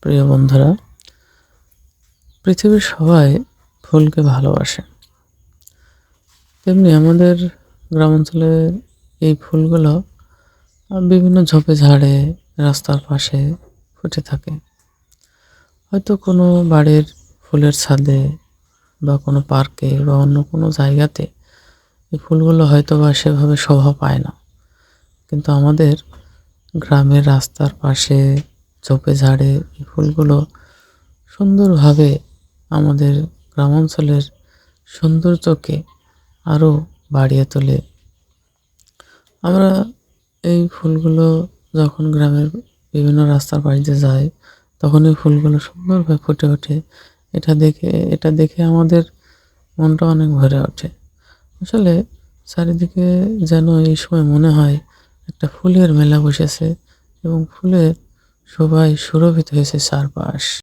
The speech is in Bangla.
প্রিয় বন্ধুরা, পৃথিবীর সবাই ফুলকে ভালোবাসে। তেমনি আমাদের গ্রামাঞ্চলে এই ফুলগুলো বিভিন্ন ঝোপে ঝাড়ে, রাস্তার পাশে ফুটে থাকে। হয়তো কোনো বাড়ির ফুলের ছাদে বা কোনো পার্কে বা অন্য কোনো জায়গাতে এই ফুলগুলো হয়তো বা সেভাবে শোভা পায় না, কিন্তু আমাদের গ্রামের রাস্তার পাশে ঝোপে ঝাড়ে এই ফুলগুলো সুন্দরভাবে আমাদের গ্রামাঞ্চলের সৌন্দর্যকে আরও বাড়িয়ে তোলে। আমরা এই ফুলগুলো যখন গ্রামের বিভিন্ন রাস্তার পাশ দিয়ে যাই, তখন এই ফুলগুলো সুন্দরভাবে ফুটে ওঠে। এটা দেখে আমাদের মনটা অনেক ভরে ওঠে। আসলে চারিদিকে যেন এই সময় মনে হয় একটা ফুলের মেলা বসেছে এবং ফুলের শোভায় সুরভিত হয়েছে চারপাশ।